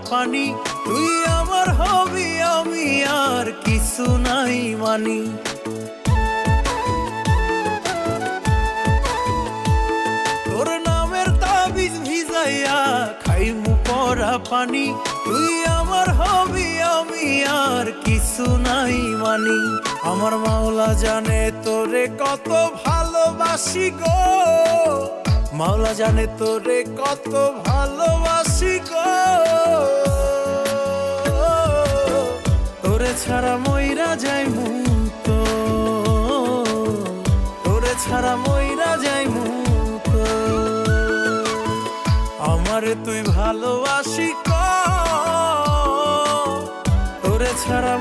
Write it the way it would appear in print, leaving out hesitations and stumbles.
পানি, তুই আমার হবি আমি আর কিছু নাই মানি। তোর নামের তাবিজ ভিজাইয়া খাইমু পরা পানি, তুই আমার হবি আমি আর কিছু নাই মানি। আমার মাওলা জানে তোরে কত ভালোবাসি গো, মাওলা জানে তোরে কত ভালোবাসি গো। তোরে ছাড়া মইরা যাইমু তো, তোরে ছাড়া মইরা যাইমু তো। আমারে তুই ভালোবাসি ক, তোরে ছাড়া